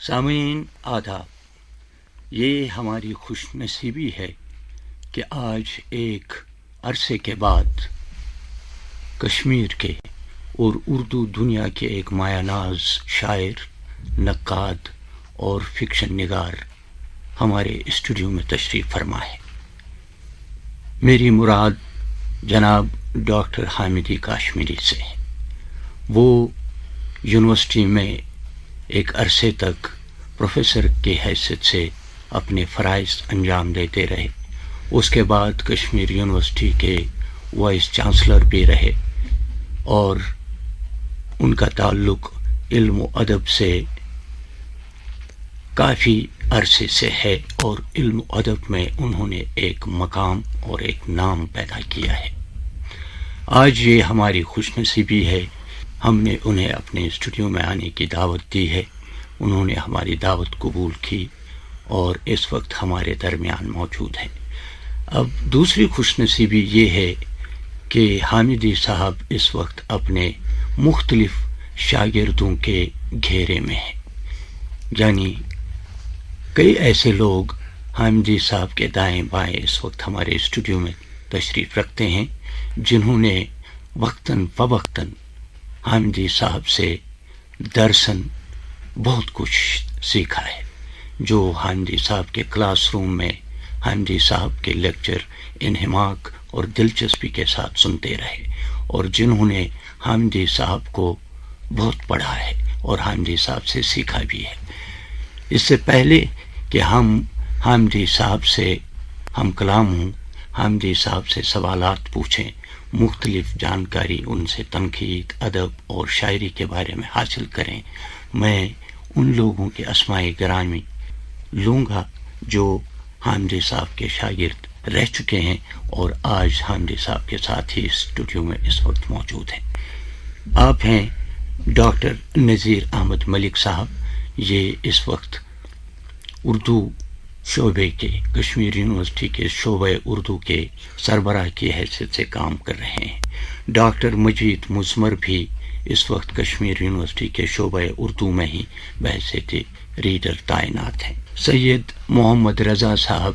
سامعین آداب، یہ ہماری خوش نصیبی ہے کہ آج ایک عرصے کے بعد کشمیر کے اور اردو دنیا کے ایک مایہ ناز شاعر، نقاد اور فکشن نگار ہمارے اسٹوڈیو میں تشریف فرما ہے۔ میری مراد جناب ڈاکٹر حامدی کاشمیری سے ہے۔ وہ یونیورسٹی میں ایک عرصے تک پروفیسر کی حیثیت سے اپنے فرائض انجام دیتے رہے۔ اس کے بعد کشمیر یونیورسٹی کے وائس چانسلر بھی رہے اور ان کا تعلق علم و ادب سے کافی عرصے سے ہے اور علم و ادب میں انہوں نے ایک مقام اور ایک نام پیدا کیا ہے۔ آج یہ ہماری خوش نصیبی ہے، ہم نے انہیں اپنے اسٹوڈیو میں آنے کی دعوت دی ہے، انہوں نے ہماری دعوت قبول کی اور اس وقت ہمارے درمیان موجود ہیں۔ اب دوسری خوش نصیبی یہ ہے کہ حامدی صاحب اس وقت اپنے مختلف شاگردوں کے گھیرے میں ہیں، یعنی کئی ایسے لوگ حامدی صاحب کے دائیں بائیں اس وقت ہمارے اسٹوڈیو میں تشریف رکھتے ہیں جنہوں نے وقتاً فوقتاً حامدی صاحب سے درسن بہت کچھ سیکھا ہے، جو حامدی صاحب کے کلاس روم میں حامدی صاحب کے لیکچر انہماک اور دلچسپی کے ساتھ سنتے رہے اور جنہوں نے حامدی صاحب کو بہت پڑھا ہے اور حامدی صاحب سے سیکھا بھی ہے۔ اس سے پہلے کہ ہم حامدی صاحب سے ہم کلام ہوں، حامدی صاحب سے سوالات پوچھیں، مختلف جانکاری ان سے تنقید، ادب اور شاعری کے بارے میں حاصل کریں، میں ان لوگوں کے اسماء گرامی لوں گا جو حامدی صاحب کے شاگرد رہ چکے ہیں اور آج حامدی صاحب کے ساتھ ہی اسٹوڈیو میں اس وقت موجود ہیں۔ آپ ہیں ڈاکٹر نذیر احمد ملک صاحب، یہ اس وقت اردو شعبے کے کشمیر یونیورسٹی کے شعبہ اردو کے سربراہ کی حیثیت سے کام کر رہے ہیں۔ ڈاکٹر مجید مضمر بھی اس وقت کشمیر یونیورسٹی کے شعبہ اردو میں ہی بحیثیت ریڈر تعینات ہیں۔ سید محمد رضا صاحب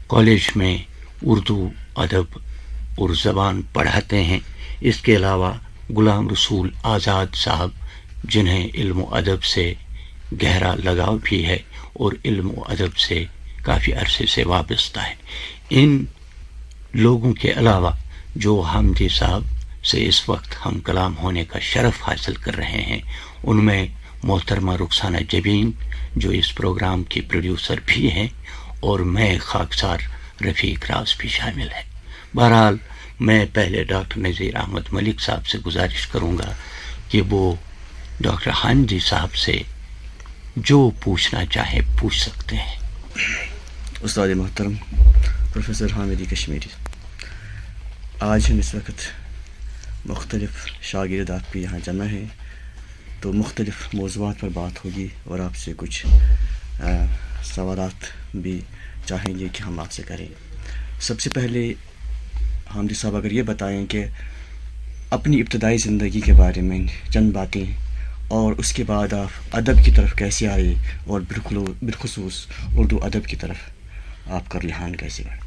کالج میں اردو ادب اور زبان پڑھاتے ہیں۔ اس کے علاوہ غلام رسول آزاد صاحب جنہیں علم و ادب سے گہرا لگاؤ بھی ہے اور علم و ادب سے کافی عرصے سے وابستہ ہے۔ ان لوگوں کے علاوہ جو حامدی صاحب سے اس وقت ہم کلام ہونے کا شرف حاصل کر رہے ہیں، ان میں محترمہ رخسانہ جبین جو اس پروگرام کی پروڈیوسر بھی ہیں اور میں خاکسار رفیق راز بھی شامل ہے۔ بہرحال میں پہلے ڈاکٹر نذیر احمد ملک صاحب سے گزارش کروں گا کہ وہ ڈاکٹر حامدی صاحب سے جو پوچھنا چاہے پوچھ سکتے ہیں۔ استاد محترم پروفیسر حامدی کشمیری، آج ہم اس وقت مختلف شاگرد آپ کے یہاں جمع ہیں، تو مختلف موضوعات پر بات ہوگی اور آپ سے کچھ سوالات بھی چاہیں گے کہ ہم آپ سے کریں۔ سب سے پہلے حامدی صاحب اگر یہ بتائیں کہ اپنی ابتدائی زندگی کے بارے میں چند باتیں، اور اس کے بعد آپ ادب کی طرف کیسے آئے اور بالخصوص اردو ادب کی طرف آپ کا رجحان کیسے بڑھا؟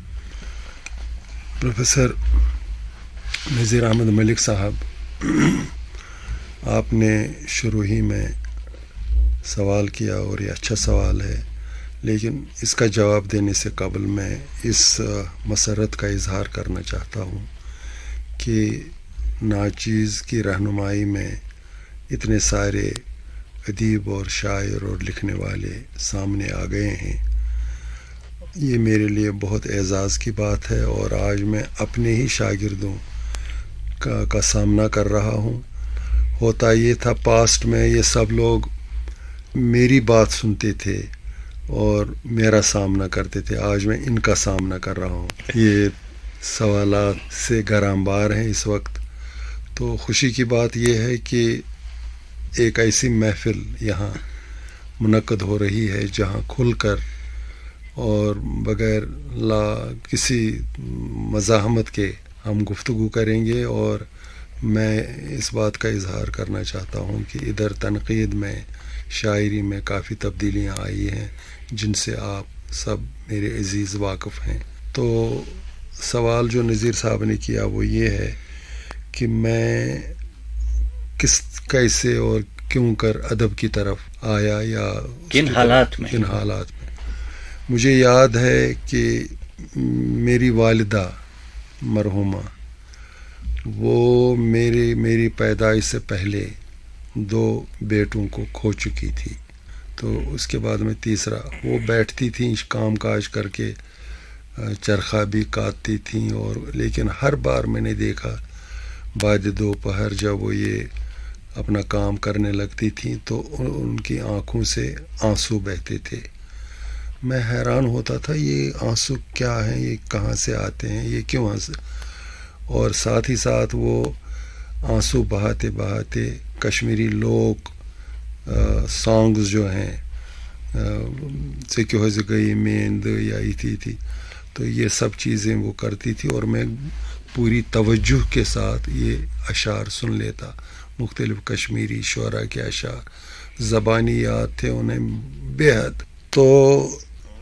پروفیسر نذیر احمد ملک صاحب، آپ نے شروع ہی میں سوال کیا اور یہ اچھا سوال ہے، لیکن اس کا جواب دینے سے قبل میں اس مسرت کا اظہار کرنا چاہتا ہوں کہ ناچیز کی رہنمائی میں اتنے سارے ادیب اور شاعر اور لکھنے والے سامنے آ گئے ہیں، یہ میرے لیے بہت اعزاز کی بات ہے اور آج میں اپنے ہی شاگردوں کا سامنا کر رہا ہوں۔ ہوتا یہ تھا پاسٹ میں یہ سب لوگ میری بات سنتے تھے اور میرا سامنا کرتے تھے، آج میں ان کا سامنا کر رہا ہوں۔ یہ سوالات سے گرامبار ہیں اس وقت، تو خوشی کی بات یہ ہے کہ ایک ایسی محفل یہاں منعقد ہو رہی ہے جہاں کھل کر اور بغیر کسی مزاحمت کے ہم گفتگو کریں گے، اور میں اس بات کا اظہار کرنا چاہتا ہوں کہ ادھر تنقید میں شاعری میں کافی تبدیلیاں آئی ہیں جن سے آپ سب میرے عزیز واقف ہیں. تو سوال جو نذیر صاحب نے کیا وہ یہ ہے کہ میں کیسے اور کیوں کر ادب کی طرف آیا یا کن حالات میں. مجھے یاد ہے کہ میری والدہ مرحومہ وہ میری پیدائش سے پہلے 2 بیٹوں کو کھو چکی تھی. تو اس کے بعد میں تیسرا. وہ بیٹھتی تھیں کام کاج کر کے، چرخہ بھی کاٹتی تھیں، اور لیکن ہر بار میں نے دیکھا بعد دوپہر جب وہ یہ اپنا کام کرنے لگتی تھیں تو ان کی آنکھوں سے آنسو بہتے تھے. میں حیران ہوتا تھا یہ آنسو کیا ہیں، یہ کہاں سے آتے ہیں، یہ کیوں آنسو. اور ساتھ ہی ساتھ وہ آنسو بہاتے بہاتے کشمیری لوک سانگز جو ہیں ژےٚ حظ گئی میند یا تھی، تو یہ سب چیزیں وہ کرتی تھی اور میں پوری توجہ کے ساتھ یہ اشعار سن لیتا. مختلف کشمیری شعراء کے اشعار زبانی یاد تھے انہیں بے حد. تو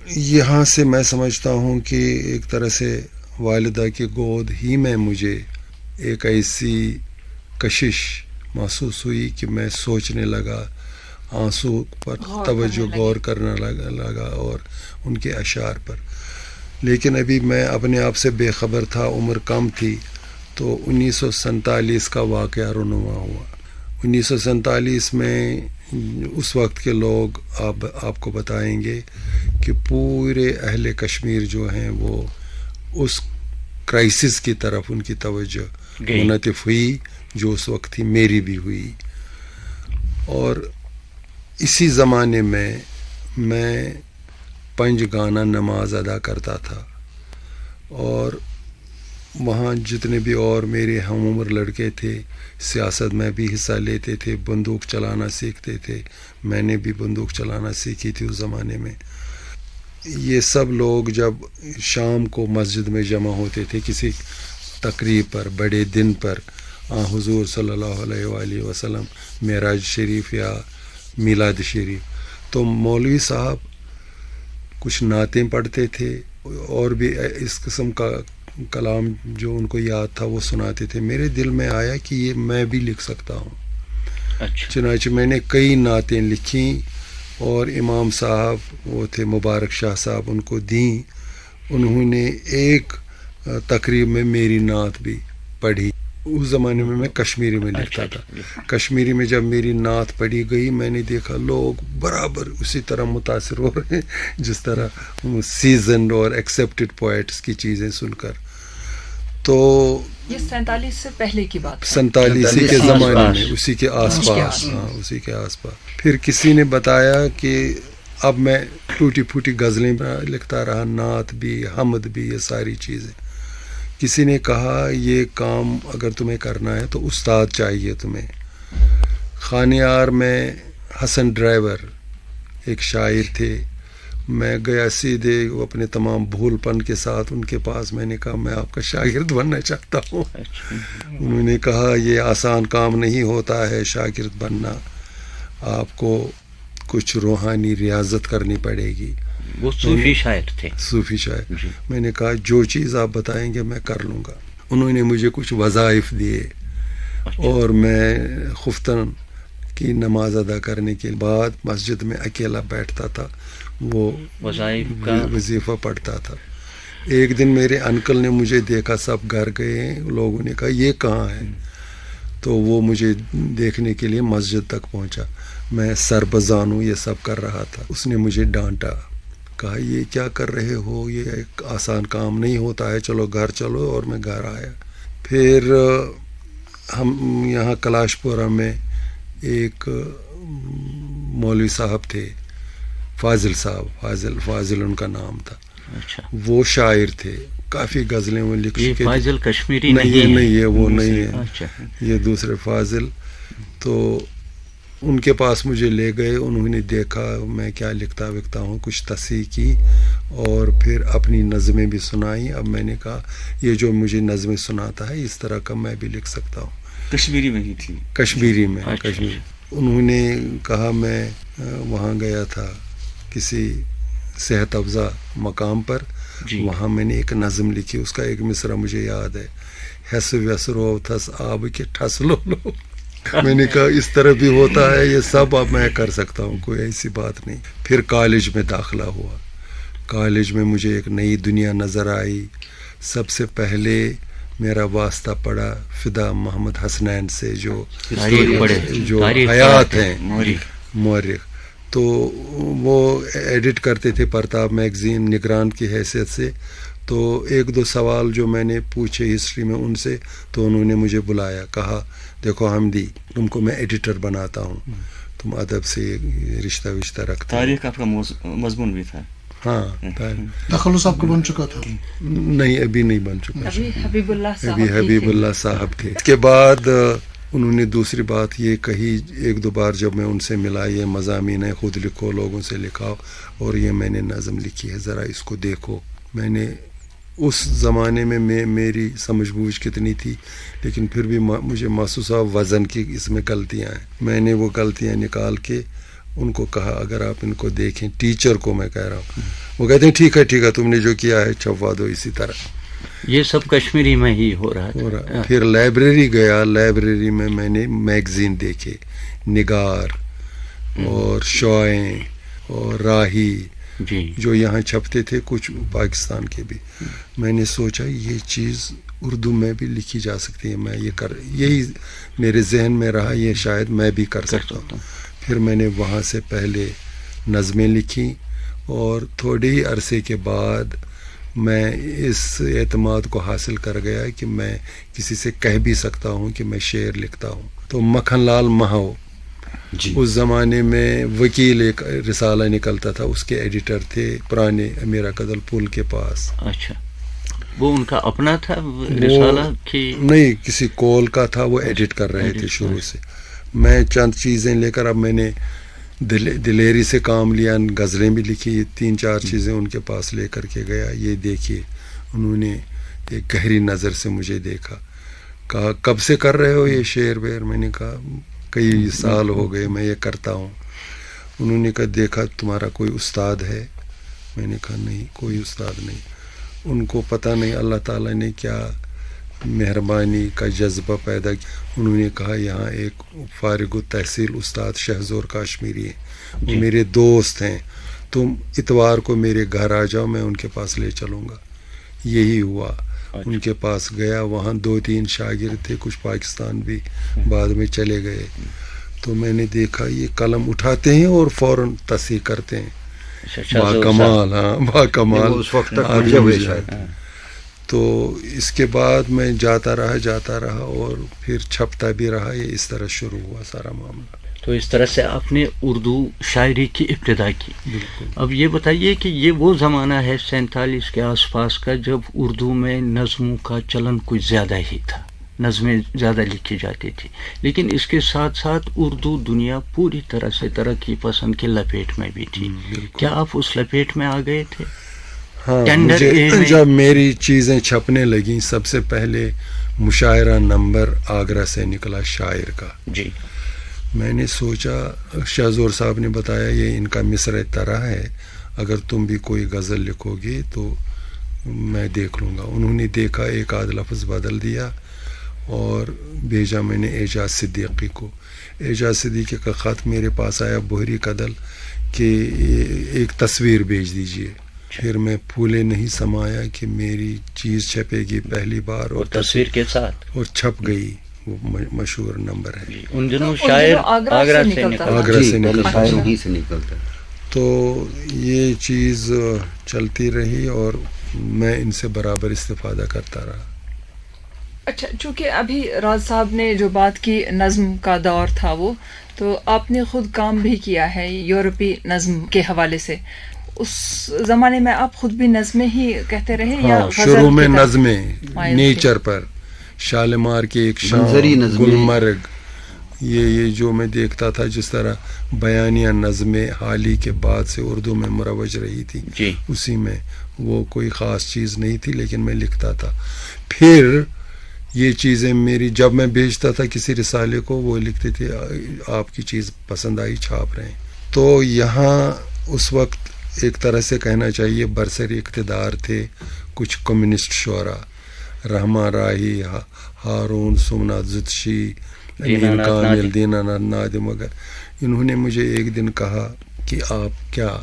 یہاں سے میں سمجھتا ہوں کہ ایک طرح سے والدہ کی گود ہی میں مجھے ایک ایسی کشش محسوس ہوئی کہ میں سوچنے لگا، آنسو پر توجہ غور کرنے لگا اور ان کے اشعار پر. لیکن ابھی میں اپنے آپ سے بے خبر تھا، عمر کم تھی. تو 1947 کا واقعہ رونما ہوا. 1947 میں اس وقت کے لوگ آپ کو بتائیں گے کہ پورے اہل کشمیر جو ہیں وہ اس کرائسس کی طرف ان کی توجہ منعطف ہوئی جو اس وقت تھی، میری بھی ہوئی. اور اسی زمانے میں 5 گانا نماز ادا کرتا تھا، اور وہاں جتنے بھی اور میرے ہم عمر لڑکے تھے سیاست میں بھی حصہ لیتے تھے، بندوق چلانا سیکھتے تھے. میں نے بھی بندوق چلانا سیکھی تھی اس زمانے میں. یہ سب لوگ جب شام کو مسجد میں جمع ہوتے تھے کسی تقریب پر، بڑے دن پر، حضور صلی اللہ علیہ وآلہ وسلم معراج شریف یا میلاد شریف، تو مولوی صاحب کچھ نعتیں پڑھتے تھے اور بھی اس قسم کا کلام جو ان کو یاد تھا وہ سناتے تھے. میرے دل میں آیا کہ یہ میں بھی لکھ سکتا ہوں. چنانچہ میں نے کئی نعتیں لکھیں اور امام صاحب وہ تھے مبارک شاہ صاحب، ان کو دیں. انہوں نے ایک تقریب میں میری نعت بھی پڑھی. اس زمانے میں کشمیری میں لکھتا تھا. کشمیری میں جب میری نعت پڑھی گئی میں نے دیکھا لوگ برابر اسی طرح متاثر ہو رہے ہیں جس طرح سیزنڈ اور ایکسیپٹڈ پوئٹس کی چیزیں سن کر. تو یہ 47 سے پہلے کی بات، 47 کے زمانے میں، اسی کے آس پاس. اسی کے آس پاس. پھر کسی نے بتایا کہ اب میں ٹوٹی پھوٹی غزلیں لکھتا رہا، نعت بھی، حمد بھی، یہ ساری چیزیں. کسی نے کہا یہ کام اگر تمہیں کرنا ہے تو استاد چاہیے تمہیں. خانیار میں حسن ڈرائیور ایک شاعر تھے. میں گیا سیدھے اپنے تمام بھول پن کے ساتھ ان کے پاس. میں نے کہا میں آپ کا شاگرد بننا چاہتا ہوں. انہوں نے کہا یہ آسان کام نہیں ہوتا ہے شاگرد بننا، آپ کو کچھ روحانی ریاضت کرنی پڑے گی. وہ صوفی شاعر تھے. صوفی شاعر. میں نے کہا جو چیز آپ بتائیں گے میں کر لوں گا. انہوں نے مجھے کچھ وظائف دیے اور میں خفتن کی نماز ادا کرنے کے بعد مسجد میں اکیلا بیٹھتا تھا، وہ وظیفہ پڑھتا تھا. ایک دن میرے انکل نے مجھے دیکھا، سب گھر گئے ہیں، لوگوں نے کہا یہ کہاں ہے، تو وہ مجھے دیکھنے کے لیے مسجد تک پہنچا. میں سر بزانوں یہ سب کر رہا تھا. اس نے مجھے ڈانٹا، کہا یہ کیا کر رہے ہو، یہ ایک آسان کام نہیں ہوتا ہے، چلو گھر چلو. اور میں گھر آیا. پھر ہم یہاں کلاش پورہ میں ایک مولوی صاحب تھے، فاضل صاحب، فاضل ان کا نام تھا. وہ شاعر تھے، کافی غزلیں وہ لکھ چکے تھے. فاضل کشمیری نہیں ہے، وہ نہیں ہے، یہ دوسرے فاضل. تو ان کے پاس مجھے لے گئے. انہوں نے دیکھا میں کیا لکھتا وکھتا ہوں، کچھ تصحیح کی اور پھر اپنی نظمیں بھی سنائیں. اب میں نے کہا یہ جو مجھے نظمیں سناتا ہے اس طرح کا میں بھی لکھ سکتا ہوں. کشمیری میں ہی تھی. کشمیری میں. کشمیری. انہوں نے کہا میں وہاں گیا تھا کسی صحت افزا مقام پر. وہاں میں نے ایک نظم لکھی, اس کا ایک مصرع مجھے یاد ہے, ہس وس رو تھس آب کے ٹھس لو لو. میں نے کہا اس طرح بھی ہوتا ہے, یہ سب اب میں کر سکتا ہوں, کوئی ایسی بات نہیں. پھر کالج میں داخلہ ہوا. کالج میں مجھے ایک نئی دنیا نظر آئی. سب سے پہلے میرا واسطہ پڑا فدا محمد حسنین سے, جو حیات ہیں مورخ. تو وہ ایڈٹ کرتے تھے پرتاب میگزین نگران کی حیثیت سے. تو ایک دو سوال جو میں نے پوچھے ہسٹری میں ان سے, تو انہوں نے مجھے بلایا, کہا دیکھو حمدی تم کو میں ایڈیٹر بناتا ہوں, تم ادب سے رشتہ وشتہ رکھتے. تاریخ آپ کا مضمون بھی تھا. ہاں, تخلص آپ کو بن چکا تھا؟ نہیں, ابھی نہیں بن چکا. ابھی حبیب اللہ صاحب تھے. اس کے بعد انہوں نے دوسری بات یہ کہی, ایک دو بار جب میں ان سے ملا, یہ مضامین ہے خود لکھو, لوگوں سے لکھاؤ, اور یہ میں نے نظم لکھی ہے, ذرا اس کو دیکھو. میں نے اس زمانے میں میری سمجھ بوجھ کتنی تھی, لیکن پھر بھی مجھے محسوس ہوا وزن کی اس میں غلطیاں ہیں. میں نے وہ غلطیاں نکال کے ان کو کہا اگر آپ ان کو دیکھیں, ٹیچر کو میں کہہ رہا ہوں. وہ کہتے ہیں ٹھیک ہے تم نے جو کیا ہے چھپوا دو اسی طرح. یہ سب کشمیری میں ہی ہو رہا تھا. پھر لائبریری گیا. لائبریری میں نے میگزین دیکھے, نگار اور شعائیں اور راہی, جو یہاں چھپتے تھے, کچھ پاکستان کے بھی. میں نے سوچا یہ چیز اردو میں بھی لکھی جا سکتی ہے, میں یہی میرے ذہن میں رہا, یہ شاید میں بھی کر سکتا ہوں. پھر میں نے وہاں سے پہلے نظمیں لکھی, اور تھوڑے ہی عرصے کے بعد میں اس اعتماد کو حاصل کر گیا کہ میں کسی سے کہہ بھی سکتا ہوں کہ میں شعر لکھتا ہوں. تو مکھن لال مہو اس زمانے میں وکیل ایک رسالہ نکلتا تھا, اس کے ایڈیٹر تھے پرانے میرا قدل پل کے پاس. اچھا, وہ ان کا اپنا تھا رسالہ کہ نہیں, کسی کول کا تھا, وہ ایڈٹ کر رہے تھے شروع سے. میں چند چیزیں لے کر, اب میں نے دلیری سے کام لیا, غزلیں بھی لکھی, 3-4 چیزیں ان کے پاس لے کر کے گیا. یہ دیکھیے, انہوں نے ایک گہری نظر سے مجھے دیکھا, کہا کب سے کر رہے ہو یہ شعر ویر؟ میں نے کہا کئی سال ہو گئے میں یہ کرتا ہوں. انہوں نے کہا دیکھا تمہارا کوئی استاد ہے؟ میں نے کہا نہیں, کوئی استاد نہیں. ان کو پتہ نہیں اللہ تعالیٰ نے کیا مہربانی کا جذبہ پیدا کیا. انہوں نے کہا یہاں ایک فارغ التحصیل استاد شہزور کاشمیری ہیں, وہ میرے دوست ہیں, تم اتوار کو میرے گھر آ جاؤ, میں ان کے پاس لے چلوں گا. یہی ہوا. ان کے پاس گیا, وہاں 2-3 شاگرد تھے, کچھ پاکستان بھی بعد میں چلے گئے. تو میں نے دیکھا یہ قلم اٹھاتے ہیں اور فوراً تصحیح کرتے ہیں. باکمال, ہاں باکمال. تو اس کے بعد میں جاتا رہا اور پھر چھپتا بھی رہا. یہ اس طرح شروع ہوا سارا معاملہ. تو اس طرح سے آپ نے اردو شاعری کی ابتدا کی. بالکل. اب یہ بتائیے کہ یہ وہ زمانہ ہے 47 کے آس پاس کا, جب اردو میں نظموں کا چلن کچھ زیادہ ہی تھا, نظمیں زیادہ لکھی جاتی تھی, لیکن اس کے ساتھ ساتھ اردو دنیا پوری طرح سے ترقی پسند کی لپیٹ میں بھی تھی. کیا آپ اس لپیٹ میں آ گئے تھے؟ ہاں, جب میری چیزیں چھپنے لگیں, سب سے پہلے مشاعرہ نمبر آگرہ سے نکلا شاعر کا. جی. میں نے سوچا, شہزور صاحب نے بتایا یہ ان کا مصرع طرح ہے, اگر تم بھی کوئی غزل لکھو گے تو میں دیکھ لوں گا. انہوں نے دیکھا, ایک آدھ لفظ بدل دیا اور بھیجا میں نے اعجاز صدیقی کو. اعجاز صدیقی کا خط میرے پاس آیا بحری قدل کہ ایک تصویر بھیج دیجئے. پھر میں پھولے نہیں سمایا کہ میری چیز چھپے گی پہلی بار, اور تصویر کے ساتھ, اور چھپ گئی. وہ مشہور نمبر ہے. ان دنوں شاعر آگرہ سے نکلتا. تو یہ چیز چلتی رہی اور میں ان سے برابر استفادہ کرتا رہا. اچھا, چونکہ ابھی راز صاحب نے جو بات کی نظم کا دور تھا وہ, تو آپ نے خود کام بھی کیا ہے یورپی نظم کے حوالے سے. اس زمانے میں آپ خود بھی نظمیں ہی کہتے رہے یا شروع میں نظمیں نیچر پر, شالمار کی ایک شام, گلمرگ, یہ جو میں دیکھتا تھا جس طرح بیانیہ نظمیں حال ہی کے بعد سے اردو میں مروج رہی تھی, اسی میں وہ کوئی خاص چیز نہیں تھی, لیکن میں لکھتا تھا. پھر یہ چیزیں میری جب میں بھیجتا تھا کسی رسالے کو, وہ لکھتے تھے آپ کی چیز پسند آئی, چھاپ رہے ہیں. تو یہاں اس وقت ایک طرح سے کہنا چاہیے برسری اقتدار تھے کچھ کمیونسٹ شعراء، رحمان راہی، ہارون سومناتھ زتشی، امین کامل، دیناناتھ نادم وغیرہ. انہوں نے مجھے ایک دن کہا کہ آپ کیا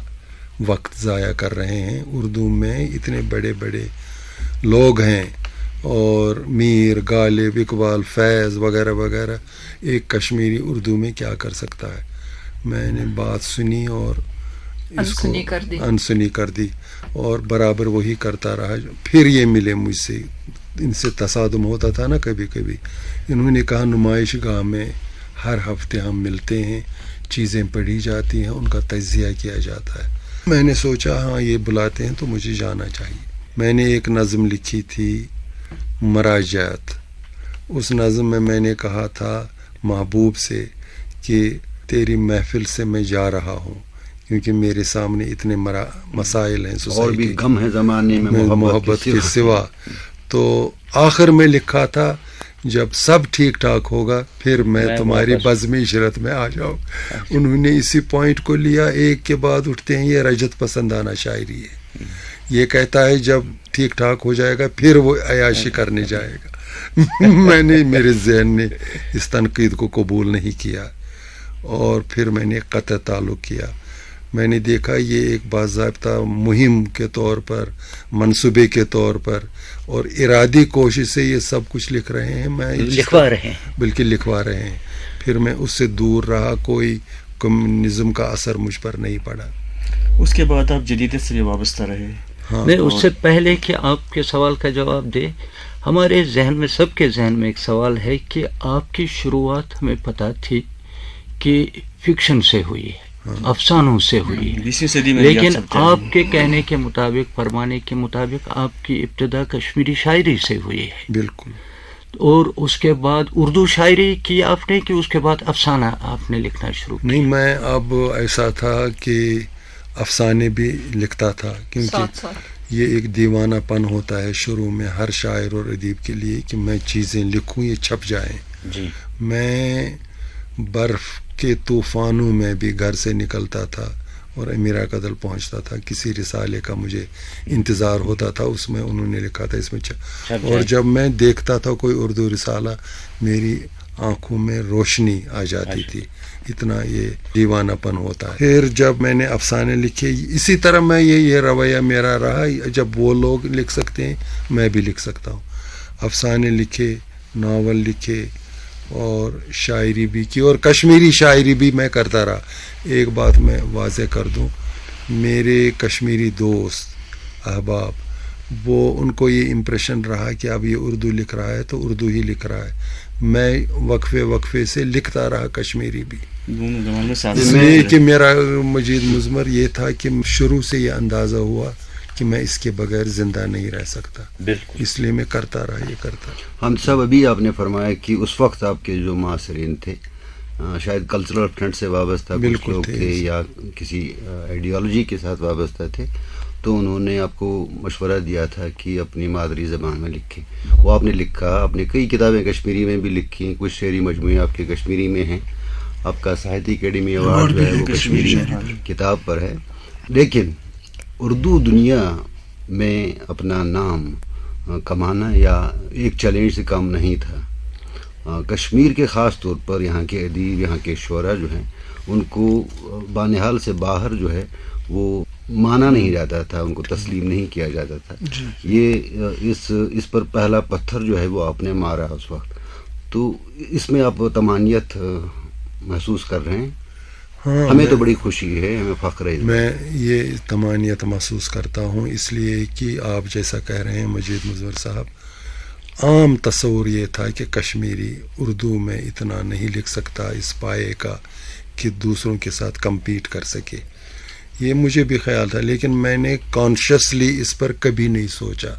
وقت ضائع کر رہے ہیں، اردو میں اتنے بڑے بڑے لوگ ہیں اور میر، غالب، اقبال، فیض وغیرہ وغیرہ، ایک کشمیری اردو میں کیا کر سکتا ہے. میں نے بات سنی اور اس کو انسنی کر دی اور برابر وہی کرتا رہا. پھر یہ ملے مجھ سے، ان سے تصادم ہوتا تھا نا کبھی کبھی. انہوں نے کہا نمائش گاہ میں ہر ہفتے ہم ملتے ہیں، چیزیں پڑھی جاتی ہیں، ان کا تجزیہ کیا جاتا ہے. میں نے سوچا ہاں یہ بلاتے ہیں تو مجھے جانا چاہیے. میں نے ایک نظم لکھی تھی مراجعات. اس نظم میں نے کہا تھا محبوب سے کہ تیری محفل سے میں جا رہا ہوں کیونکہ میرے سامنے اتنے مسائل ہیں اور بھی غم ہے زمانے میں محبت کے سوا. تو آخر میں لکھا تھا جب سب ٹھیک ٹھاک ہوگا پھر میں تمہاری بزم عشرت میں آ جاؤں. انہوں نے اسی پوائنٹ کو لیا، ایک کے بعد اٹھتے ہیں. یہ رجت پسندانہ شاعری ہے. یہ کہتا ہے جب ٹھیک ٹھاک ہو جائے گا پھر وہ عیاشی کرنے جائے گا. میں نے، میرے ذہن نے اس تنقید کو قبول نہیں کیا اور پھر میں نے قطع تعلق کیا. میں نے دیکھا یہ ایک باضابطہ مہم کے طور پر، منصوبے کے طور پر اور ارادی کوشش سے یہ سب کچھ لکھ رہے ہیں، میں لکھوا رہے ہیں، بالکل لکھوا رہے ہیں. پھر میں اس سے دور رہا، کوئی کمیونزم کا اثر مجھ پر نہیں پڑا. اس کے بعد آپ جدیدیت سے بھی وابستہ رہے. ہاں، نہیں، اس سے پہلے کہ آپ کے سوال کا جواب دے، ہمارے ذہن میں، سب کے ذہن میں ایک سوال ہے کہ آپ کی شروعات ہمیں پتہ تھی کہ فکشن سے ہوئی ہے، افسانوں سے ہوئی ہے، لیکن آپ کے کہنے کے مطابق، فرمانے کے مطابق آپ کی ابتدا کشمیری شاعری سے ہوئی ہے. بالکل. اور اس کے بعد اردو شاعری کی آپ نے، کہ اس کے بعد افسانہ آپ نے لکھنا شروع کیا؟ نہیں، میں اب ایسا تھا کہ افسانے بھی لکھتا تھا کیونکہ یہ ایک دیوانہ پن ہوتا ہے شروع میں ہر شاعر اور ادیب کے لیے کہ میں چیزیں لکھوں، یہ چھپ جائیں. جی. میں برف کے طوفانوں میں بھی گھر سے نکلتا تھا اور امیرا قدل پہنچتا تھا. کسی رسالے کا مجھے انتظار ہوتا تھا، اس میں انہوں نے لکھا تھا اس میں اور جب میں دیکھتا تھا کوئی اردو رسالہ میری آنکھوں میں روشنی آ جاتی تھی. اتنا یہ دیوانہ پن ہوتا ہے. پھر جب میں نے افسانے لکھے، اسی طرح میں یہ رویہ میرا رہا، جب وہ لوگ لکھ سکتے ہیں میں بھی لکھ سکتا ہوں. افسانے لکھے، ناول لکھے اور شاعری بھی کی اور کشمیری شاعری بھی میں کرتا رہا. ایک بات میں واضح کر دوں، میرے کشمیری دوست احباب، وہ ان کو یہ امپریشن رہا کہ اب یہ اردو لکھ رہا ہے تو اردو ہی لکھ رہا ہے. میں وقفے سے لکھتا رہا کشمیری بھی، اس لیے کہ میرا مجید مضمر یہ تھا کہ شروع سے یہ اندازہ ہوا کہ میں اس کے بغیر زندہ نہیں رہ سکتا. بالکل. اس لیے میں کرتا رہا، یہ کرتا. ہم سب ابھی آپ نے فرمایا کہ اس وقت آپ کے جو معاصرین تھے شاید کلچرل فرنٹ سے وابستہ کچھ لوگ تھے یا کسی آئیڈیالوجی کے ساتھ وابستہ تھے، تو انہوں نے آپ کو مشورہ دیا تھا کہ اپنی مادری زبان میں لکھیں. وہ آپ نے لکھا، آپ نے کئی کتابیں کشمیری میں بھی لکھی، کچھ شعری مجموعے آپ کے کشمیری میں ہیں. آپ کا ساہتیہ اکیڈمی ایوارڈ جو ہے وہ کشمیری کتاب پر ہے. لیکن اردو دنیا میں اپنا نام کمانا یا ایک چیلنج سے کم نہیں تھا. کشمیر کے خاص طور پر یہاں کے ادیب، یہاں کے شعراء جو ہیں، ان کو بانحال سے باہر جو ہے وہ مانا نہیں جاتا تھا، ان کو تسلیم نہیں کیا جاتا تھا. یہ اس پر پہلا پتھر جو ہے وہ آپ نے مارا اس وقت. تو اس میں آپ تمانیت محسوس کر رہے ہیں؟ ہاں، ہمیں تو بڑی خوشی ہے، ہمیں فخر ہے. میں یہ تمانیت محسوس کرتا ہوں اس لیے کہ آپ جیسا کہہ رہے ہیں مجید مظفر صاحب، عام تصور یہ تھا کہ کشمیری اردو میں اتنا نہیں لکھ سکتا اس پائے کا کہ دوسروں کے ساتھ کمپیٹ کر سکے. یہ مجھے بھی خیال تھا، لیکن میں نے کانشیسلی اس پر کبھی نہیں سوچا.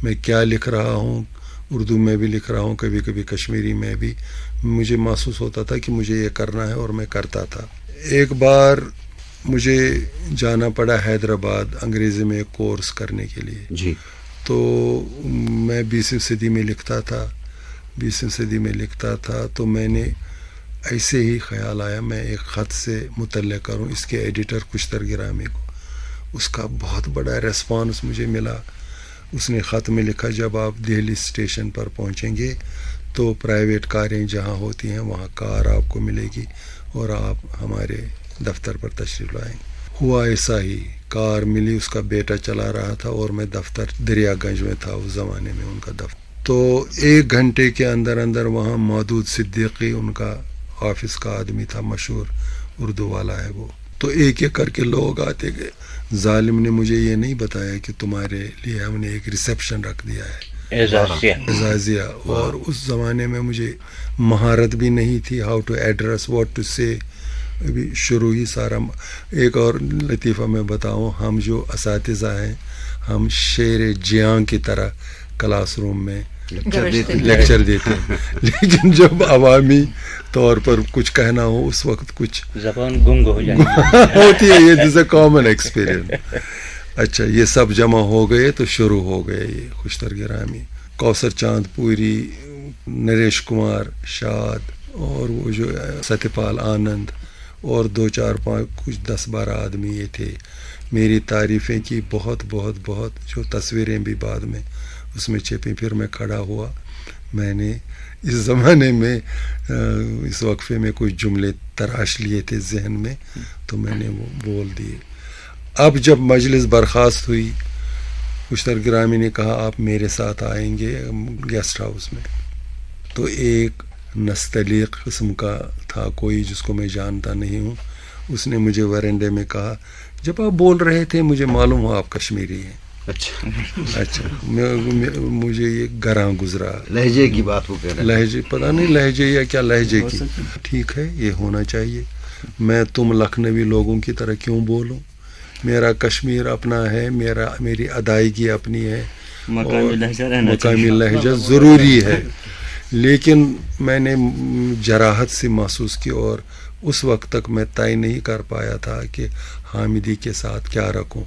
میں کیا لکھ رہا ہوں، اردو میں بھی لکھ رہا ہوں، کبھی کبھی کشمیری میں بھی. مجھے محسوس ہوتا تھا کہ مجھے یہ کرنا ہے اور میں کرتا تھا. ایک بار مجھے جانا پڑا حیدرآباد انگریزی میں ایک کورس کرنے کے لیے. جی. تو میں 20ویں صدی میں لکھتا تھا تو میں نے ایسے ہی خیال آیا میں ایک خط سے مطلع کروں اس کے ایڈیٹر کشتر گرامی کو. اس کا بہت بڑا ریسپانس مجھے ملا. اس نے خط میں لکھا جب آپ دہلی اسٹیشن پر پہنچیں گے تو پرائیویٹ کاریں جہاں ہوتی ہیں وہاں کار آپ کو ملے گی اور آپ ہمارے دفتر پر تشریف لائیں. ہوا ایسا ہی، کار ملی، اس کا بیٹا چلا رہا تھا اور میں دفتر دریا گنج میں تھا اس زمانے میں ان کا دفتر. تو 1 گھنٹے کے اندر اندر وہاں مودود صدیقی ان کا آفس کا آدمی تھا، مشہور اردو والا ہے وہ. تو ایک ایک کر کے لوگ آتے گئے. ظالم نے مجھے یہ نہیں بتایا کہ تمہارے لیے ہم نے ایک ریسیپشن رکھ دیا ہے، اعزازیہ. اور اس زمانے میں مجھے مہارت بھی نہیں تھی، how to address, what to say. ابھی شروع ہی سارا. ایک اور لطیفہ میں بتاؤں، ہم جو اساتذہ ہیں ہم شیر جیاں کی طرح کلاس روم میں لیکچر دیتے ہیں، لیکن جب عوامی طور پر کچھ کہنا ہو اس وقت کچھ زبان گنگ ہو جائے ہوتی ہے. یہ جیسے کامن ایکسپیرئنس. اچھا، یہ سب جمع ہو گئے تو شروع ہو گئے یہ کشتر گرامی. کوثر چاند پوری، نریش کمار شاد، اور وہ جو ستیہ پال آنند، اور 2 4 5 کچھ 10 12 آدمی یہ تھے. میری تعریفیں کی بہت بہت بہت، جو تصویریں بھی بعد میں اس میں چھپی. پھر میں کھڑا ہوا، میں نے اس زمانے میں اس وقفے میں کوئی جملے تراش لیے تھے ذہن میں، تو میں نے وہ بول دیے. اب جب مجلس برخاست ہوئی، کشتر گرامی نے کہا آپ میرے ساتھ آئیں گے گیسٹ ہاؤس میں. تو ایک نستعلیق قسم کا تھا کوئی جس کو میں جانتا نہیں ہوں، اس نے مجھے ورنڈے میں کہا جب آپ بول رہے تھے مجھے معلوم ہوا آپ کشمیری ہیں. اچھا مجھے یہ گراں گزرا. لہجے کی بات وہ کہہ رہے ہیں، لہجے پتہ نہیں لہجے یا کیا لہجے کی. ٹھیک ہے، یہ ہونا چاہیے. میں تم لکھنوی لوگوں کی طرح کیوں بولوں؟ میرا کشمیر اپنا ہے، میری ادائیگی اپنی ہے، مقامی لہجہ ضروری ہے. لیکن میں نے جراحت سے محسوس کی، اور اس وقت تک میں طے نہیں کر پایا تھا کہ حامدی کے ساتھ کیا رکھوں.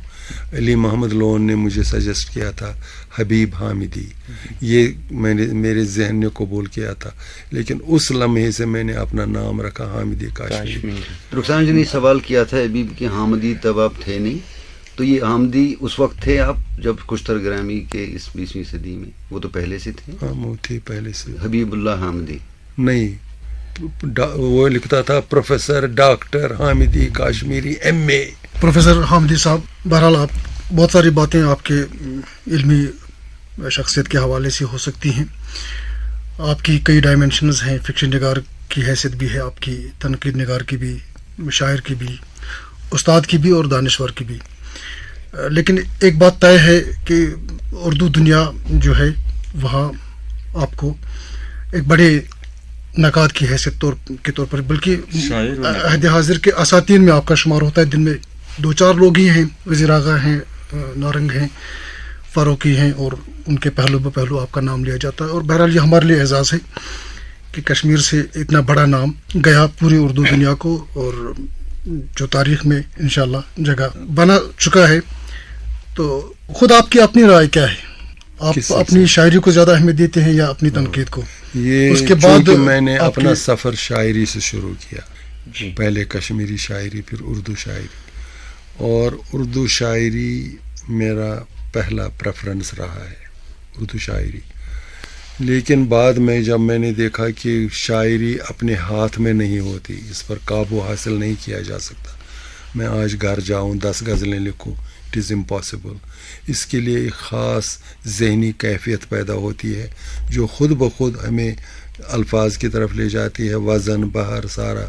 علی محمد لون نے مجھے سجیسٹ کیا تھا حبیب حامدی، یہ میرے ذہن نے قبول کیا تھا، لیکن اس لمحے سے میں نے اپنا نام رکھا حامدی کاشمیری. رخسان جی نے سوال کیا تھا حبیب کہ حامدی تب آپ تھے نہیں، تو یہ حامدی اس وقت تھے آپ جب کشتر گرامی کے اس 20ویں صدی میں؟ وہ تو پہلے سے تھے. ہاں وہ تھے پہلے سے. حبیب اللہ حامدی نہیں، وہ لکھتا تھا professor doctor Hamidi Kashmiri MA. Professor Hamidi صاحب، بہرحال آپ بہت ساری باتیں آپ کے علمی شخصیت کے حوالے سے ہو سکتی ہیں. آپ کی کئی ڈائمینشنز ہیں، فکشن نگار کی حیثیت بھی ہے آپ کی، تنقید نگار کی بھی، شاعر کی بھی، استاد کی بھی اور دانشور کی بھی. لیکن ایک بات طے ہے کہ اردو دنیا جو ہے وہاں آپ کو ایک بڑے نقاد کی حیثیت کے طور پر، بلکہ عہد حاضر کے اساتین میں آپ کا شمار ہوتا ہے. دن میں 2 4 لوگ ہی ہیں، وزیر اعظم ہیں، نارنگ ہیں، فاروقی ہیں، اور ان کے پہلو بہ پہلو آپ کا نام لیا جاتا ہے. اور بہرحال یہ ہمارے لیے اعزاز ہے کہ کشمیر سے اتنا بڑا نام گیا پوری اردو دنیا کو، اور جو تاریخ میں انشاءاللہ جگہ بنا چکا ہے. تو خود آپ کی اپنی رائے کیا ہے؟ آپ اپنی شاعری کو زیادہ اہمیت دیتے ہیں یا اپنی تنقید کو؟ یہ اس کے بعد میں نے اپنا سفر شاعری سے شروع کیا. پہلے کشمیری شاعری، پھر اردو شاعری، اور اردو شاعری میرا پہلا پریفرنس رہا ہے، اردو شاعری. لیکن بعد میں جب میں نے دیکھا کہ شاعری اپنے ہاتھ میں نہیں ہوتی، اس پر قابو حاصل نہیں کیا جا سکتا. میں آج گھر جاؤں 10 غزلیں لکھوں، اٹ از امپاسبل. اس کے لیے ایک خاص ذہنی کیفیت پیدا ہوتی ہے جو خود بخود ہمیں الفاظ کی طرف لے جاتی ہے. وزن بہر سارا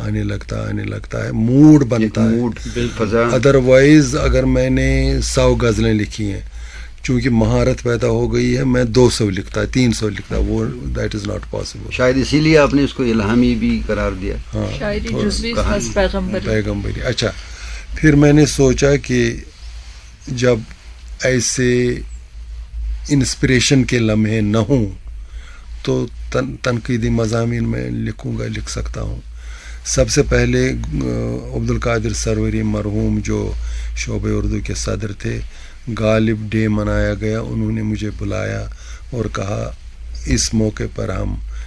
آنے لگتا ہے، موڈ بنتا ہے. ادروائز اگر میں نے 100 غزلیں لکھی ہیں، چونکہ مہارت پیدا ہو گئی ہے، میں 200 لکھتا، 300 لکھتا، وہ دیٹ از ناٹ پاسبل. شاید اسی لیے آپ نے اس کو الہامی بھی قرار دیا. ہاں، شاعری جزوی خاص پیغمبری. اچھا، پھر میں نے سوچا کہ جب ایسے انسپریشن کے لمحے نہ ہوں تو تنقیدی مضامین میں لکھ سکتا ہوں. سب سے پہلے عبدالقادر سروری مرحوم جو شعبہ اردو کے صدر تھے، غالب ڈے منایا گیا، انہوں نے مجھے بلایا اور کہا اس موقع پر ہم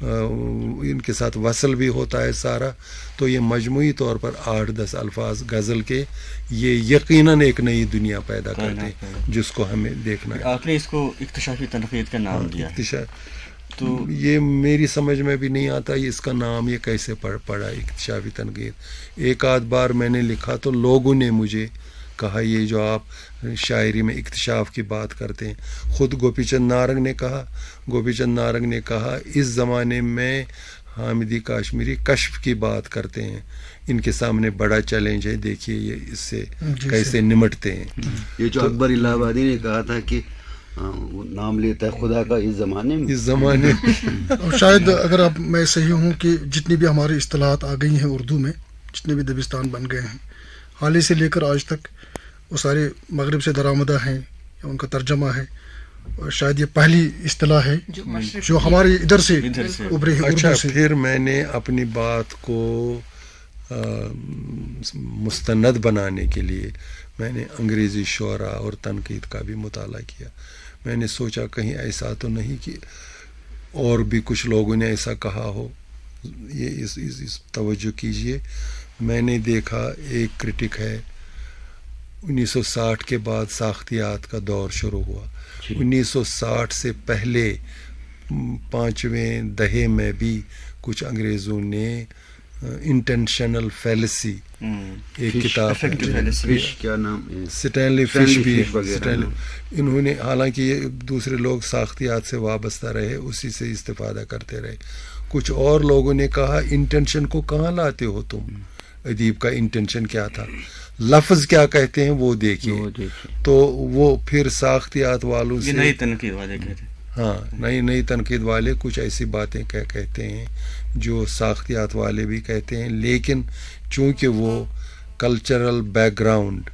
ان کے ساتھ وصل بھی ہوتا ہے سارا، تو یہ مجموعی طور پر 8-10 الفاظ غزل کے یہ یقیناً ایک نئی دنیا پیدا کرتے ہیں جس کو ہمیں دیکھنا ہے. آپ نے اس کو اکتشافی تنقید کا نام دیا ہے، تو یہ میری سمجھ میں بھی نہیں آتا اس کا نام یہ کیسے پڑا اکتشافی تنقید. ایک آدھ بار میں نے لکھا تو لوگوں نے مجھے کہا یہ جو آپ شاعری میں اکتشاف کی بات کرتے ہیں، خود گوپی چند نارنگ نے کہا اس زمانے میں حامدی کاشمیری کشف کی بات کرتے ہیں، ان کے سامنے بڑا چیلنج ہے، دیکھیے یہ اس سے کیسے نمٹتے ہیں. یہ جو اکبر الہ آبادی نے کہا تھا کہ نام لیتا ہے خدا کا اس زمانے میں اور شاید اگر اب میں صحیح ہوں کہ جتنی بھی ہماری اصطلاحات آ گئی ہیں اردو میں، جتنے بھی دبستان بن گئے ہیں حال ہی سے لے کر آج تک، وہ سارے مغرب سے درآمدہ ہیں یا ان کا ترجمہ ہے، اور شاید یہ پہلی اصطلاح ہے جو ہمارے ادھر سے ابھری ہے. اچھا، پھر میں نے اپنی بات کو مستند بنانے کے لیے میں نے انگریزی شعراء اور تنقید کا بھی مطالعہ کیا. میں نے سوچا کہیں ایسا تو نہیں کہ اور بھی کچھ لوگوں نے ایسا کہا ہو. یہ اس توجہ کیجئے، میں نے دیکھا ایک کرٹک ہے 1960 کے بعد ساختیات کا دور شروع ہوا. 1960 سے پہلے 5ویں دہے میں بھی کچھ انگریزوں نے انٹینشنل فیلسی ایک کتاب سٹینلی فش بھی، انہوں نے، حالانکہ یہ دوسرے لوگ ساختیات سے وابستہ رہے، اسی سے استفادہ کرتے رہے. کچھ اور لوگوں نے کہا انٹینشن کو کہاں لاتے ہو تم، ادیب کا انٹینشن کیا تھا، لفظ کیا کہتے ہیں وہ دیکھیے. تو وہ پھر ساختیات والوں سے نئی تنقید والے کہتے ہیں، ہاں نئی تنقید والے کچھ ایسی باتیں کہتے ہیں جو ساختیات والے بھی کہتے ہیں، لیکن چونکہ وہ کلچرل بیک گراؤنڈ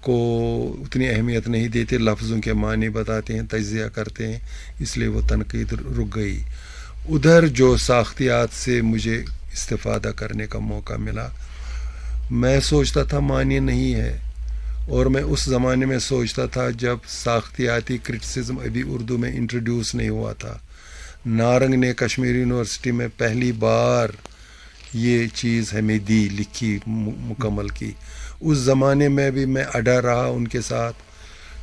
کو اتنی اہمیت نہیں دیتے، لفظوں کے معنی بتاتے ہیں، تجزیہ کرتے ہیں، اس لیے وہ تنقید رک گئی. ادھر جو ساختیات سے مجھے استفادہ کرنے کا موقع ملا، میں سوچتا تھا معنی نہیں ہے، اور میں اس زمانے میں سوچتا تھا جب ساختیاتی کرٹیسزم ابھی اردو میں انٹروڈیوس نہیں ہوا تھا. نارنگ نے کشمیر یونیورسٹی میں پہلی بار یہ چیز ہمیں دی، لکھی مکمل کی. اس زمانے میں بھی میں اڈا رہا ان کے ساتھ،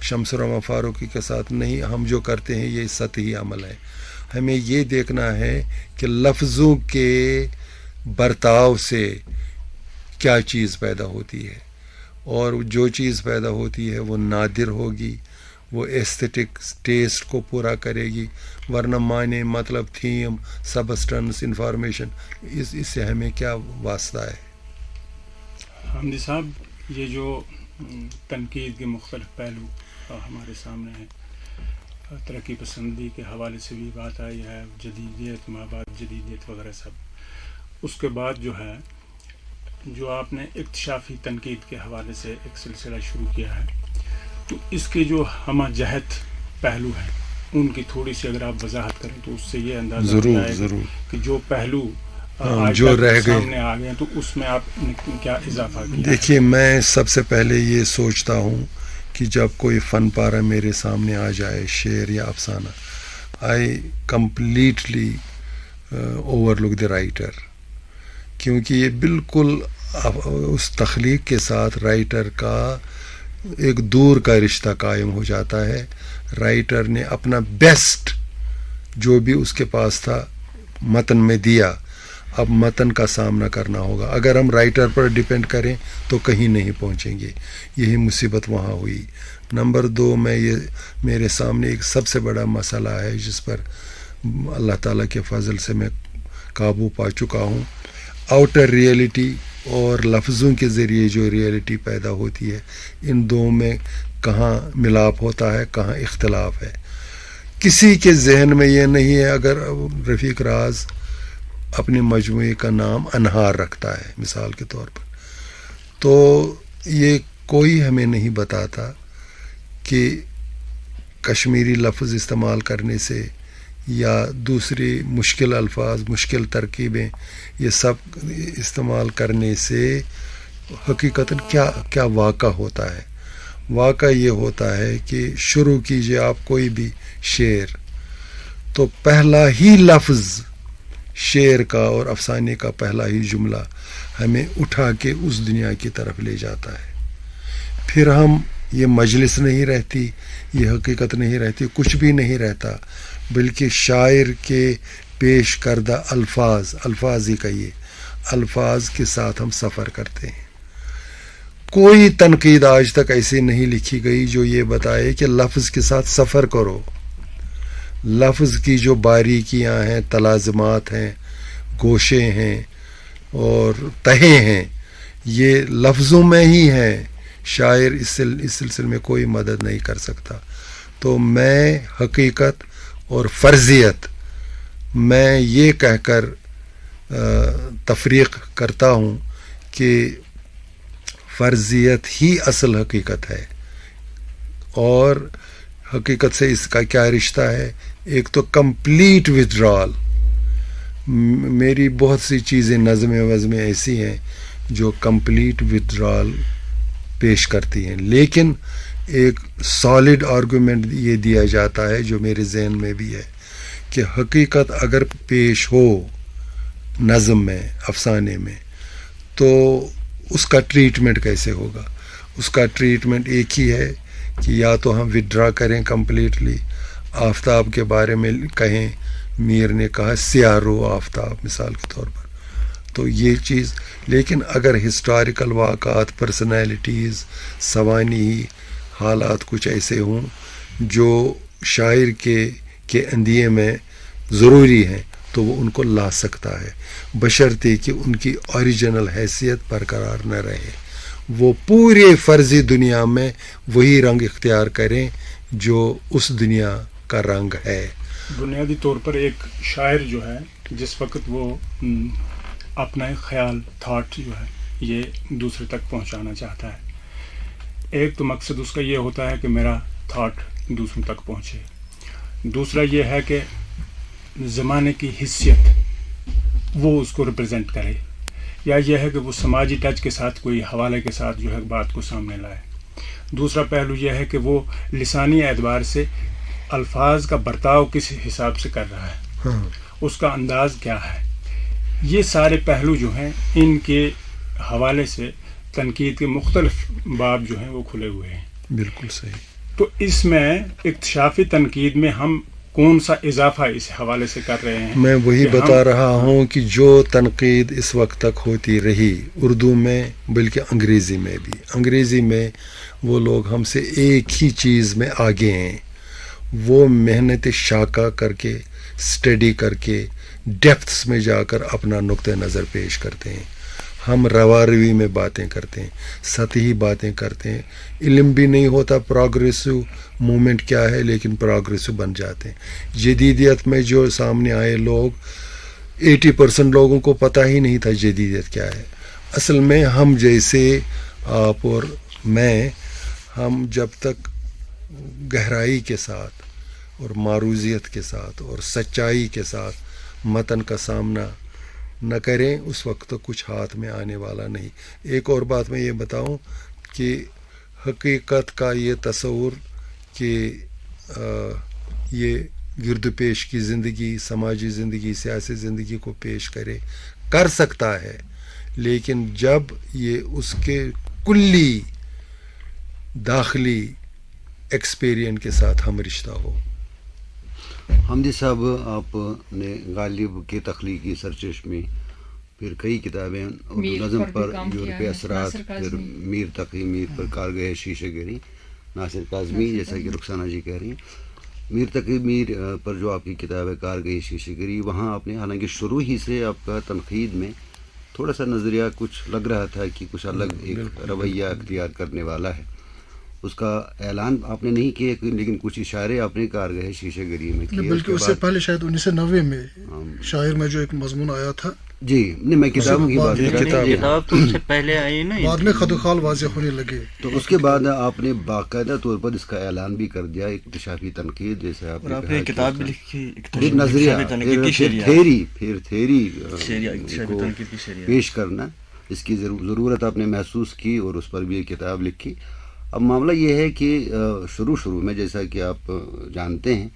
شمس الرحمٰن فاروقی کے ساتھ، نہیں ہم جو کرتے ہیں یہ سطحی عمل ہے، ہمیں یہ دیکھنا ہے کہ لفظوں کے برتاؤ سے کیا چیز پیدا ہوتی ہے، اور جو چیز پیدا ہوتی ہے وہ نادر ہوگی، وہ ایستھیٹک ٹیسٹ کو پورا کرے گی، ورنہ معنی، مطلب، تھیم، سبسٹنس، انفارمیشن، اس سے ہمیں کیا واسطہ ہے. حامدی صاحب، یہ جو تنقید کے مختلف پہلو ہمارے سامنے ہیں، ترقی پسندی کے حوالے سے بھی بات آئی ہے، جدیدیت، مابعد جدیدیت وغیرہ سب. اس کے بعد جو ہے جو آپ نے اکتشافی تنقید کے حوالے سے ایک سلسلہ شروع کیا ہے، تو اس کے جو ہمہ جہت پہلو ہیں ان کی تھوڑی سی اگر آپ وضاحت کریں تو اس سے یہ اندازہ ہوتا ہے کہ جو پہلو جو رہ گئے سامنے آ گئے تو اس میں آپ نے کیا اضافہ کیا. دیکھیے، میں سب سے پہلے یہ سوچتا ہوں کہ جب کوئی فن پارہ میرے سامنے آ جائے، شعر یا افسانہ، I completely overlook the writer, کیونکہ یہ بالکل اس تخلیق کے ساتھ رائٹر کا ایک دور کا رشتہ قائم ہو جاتا ہے. رائٹر نے اپنا بیسٹ جو بھی اس کے پاس تھا متن میں دیا، اب متن کا سامنا کرنا ہوگا. اگر ہم رائٹر پر ڈیپینڈ کریں تو کہیں نہیں پہنچیں گے. یہی مصیبت وہاں ہوئی. نمبر 2، میرے سامنے ایک سب سے بڑا مسئلہ ہے جس پر اللہ تعالیٰ کے فضل سے میں قابو پا چکا ہوں. آؤٹر ریئلٹی اور لفظوں کے ذریعے جو ریئلٹی پیدا ہوتی ہے، ان دو میں کہاں ملاپ ہوتا ہے، کہاں اختلاف ہے. کسی کے ذہن میں یہ نہیں ہے. اگر رفیق راز اپنے مجموعے کا نام انہار رکھتا ہے مثال کے طور پر، تو یہ کوئی ہمیں نہیں بتاتا کہ کشمیری لفظ استعمال کرنے سے یا دوسری مشکل الفاظ، مشکل ترکیبیں، یہ سب استعمال کرنے سے حقیقتاً کیا واقع ہوتا ہے. واقع یہ ہوتا ہے کہ شروع کیجئے آپ کوئی بھی شعر، تو پہلا ہی لفظ شعر کا اور افسانے کا پہلا ہی جملہ ہمیں اٹھا کے اس دنیا کی طرف لے جاتا ہے. پھر ہم یہ مجلس نہیں رہتی، یہ حقیقت نہیں رہتی، کچھ بھی نہیں رہتا، بلکہ شاعر کے پیش کردہ الفاظ ہی کہیے، الفاظ کے ساتھ ہم سفر کرتے ہیں. کوئی تنقید آج تک ایسی نہیں لکھی گئی جو یہ بتائے کہ لفظ کے ساتھ سفر کرو. لفظ کی جو باریکیاں ہیں، تلازمات ہیں، گوشے ہیں اور تہیں ہیں، یہ لفظوں میں ہی ہیں. شاعر اس سلسلے میں کوئی مدد نہیں کر سکتا. تو میں حقیقت اور فرضیت میں یہ کہہ کر تفریق کرتا ہوں کہ فرضیت ہی اصل حقیقت ہے. اور حقیقت سے اس کا کیا رشتہ ہے؟ ایک تو کمپلیٹ ودرال. میری بہت سی چیزیں نظمیں ایسی ہیں جو کمپلیٹ ودرال پیش کرتی ہیں، لیکن ایک سالڈ آرگومنٹ یہ دیا جاتا ہے جو میرے ذہن میں بھی ہے کہ حقیقت اگر پیش ہو نظم میں، افسانے میں، تو اس کا ٹریٹمنٹ کیسے ہوگا؟ اس کا ٹریٹمنٹ ایک ہی ہے کہ یا تو ہم وڈرا کریں کمپلیٹلی. آفتاب کے بارے میں کہیں، میر نے کہا سیاہ رو آفتاب مثال کے طور پر، تو یہ چیز. لیکن اگر ہسٹوریکل واقعات، پرسنالٹیز، سوانحی حالات کچھ ایسے ہوں جو شاعر کے اندیے میں ضروری ہیں تو وہ ان کو لا سکتا ہے، بشرطے کہ ان کی اوریجنل حیثیت برقرار نہ رہے. وہ پورے فرضی دنیا میں وہی رنگ اختیار کریں جو اس دنیا کا رنگ ہے. بنیادی طور پر ایک شاعر جو ہے، جس وقت وہ اپنا ایک خیال، تھاٹ جو ہے یہ دوسرے تک پہنچانا چاہتا ہے، ایک تو مقصد اس کا یہ ہوتا ہے کہ میرا تھاٹ دوسروں تک پہنچے. دوسرا یہ ہے کہ زمانے کی حیثیت وہ اس کو ریپرزینٹ کرے، یا یہ ہے کہ وہ سماجی ٹچ کے ساتھ کوئی حوالے کے ساتھ جو ہے بات کو سامنے لائے. دوسرا پہلو یہ ہے کہ وہ لسانی اعتبار سے الفاظ کا برتاؤ کس حساب سے کر رہا ہے، اس کا انداز کیا ہے. یہ سارے پہلو جو ہیں ان کے حوالے سے تنقید کے مختلف باب جو ہیں وہ کھلے ہوئے ہیں. بالکل صحیح. تو اس میں اکتشافی تنقید میں ہم کون سا اضافہ اس حوالے سے کر رہے ہیں؟ میں وہی بتا رہا ہوں کہ جو تنقید اس وقت تک ہوتی رہی اردو میں، بلکہ انگریزی میں بھی، انگریزی میں وہ لوگ ہم سے ایک ہی چیز میں آگے ہیں، وہ محنت شاکہ کر کے، اسٹڈی کر کے، ڈیپتھس میں جا کر اپنا نقطہ نظر پیش کرتے ہیں. ہم رواروی میں باتیں کرتے ہیں، سطحی باتیں کرتے ہیں، علم بھی نہیں ہوتا پروگریسو مومنٹ کیا ہے، لیکن پروگریسو بن جاتے ہیں. جدیدیت میں جو سامنے آئے لوگ، 80% لوگوں کو پتہ ہی نہیں تھا جدیدیت کیا ہے. اصل میں ہم جیسے آپ اور میں، ہم جب تک گہرائی کے ساتھ اور معروضیت کے ساتھ اور سچائی کے ساتھ متن کا سامنا نہ کریں، اس وقت تو کچھ ہاتھ میں آنے والا نہیں. ایک اور بات میں یہ بتاؤں کہ حقیقت کا یہ تصور کہ یہ گرد پیش کی زندگی، سماجی زندگی، سیاسی زندگی کو پیش کر سکتا ہے، لیکن جب یہ اس کے کلی داخلی ایکسپیرین کے ساتھ ہم رشتہ ہو. حمدی صاحب، آپ نے غالب کے تخلیقی سرچشمے، پھر کئی کتابیں اردو نظم پر، یورپی اثرات، پھر میر تقی میر پر کارگہ شیشہ گری، ناصر کاظمی، جیسا کہ رخسانہ جی کہہ رہی ہیں. میر تقی میر پر جو آپ کی کتاب ہے کارگہ شیشہ گری، وہاں آپ نے حالانکہ شروع ہی سے آپ کا تنقید میں تھوڑا سا نظریہ کچھ لگ رہا تھا کہ کچھ الگ ایک رویہ اختیار کرنے والا ہے. اس کا اعلان آپ نے نہیں کیا، لیکن کچھ اشارے آپ نے کارگہ شیشہ گری میں کیے. بلکہ اس سے پہلے شاید 1990 میں شاعر میں جو ایک مضمون آیا تھا، جی نہیں، میں کتابوں کی بات کر رہا ہوں. کتاب تو اس سے پہلے آئی نا، بعد میں خط و خال واضح ہونے لگے. تو اس کے بعد آپ نے باقاعدہ طور پر اس کا اعلان بھی کر دیا، اکتشافی تنقید، جیسے آپ نے کتاب بھی لکھی، ایک نظریہ، پھر تھیری کو پیش کرنا، اس کی ضرورت آپ نے محسوس کی اور اس پر بھی ایک کتاب لکھی. اب معاملہ یہ ہے کہ شروع میں جیسا کہ آپ جانتے ہیں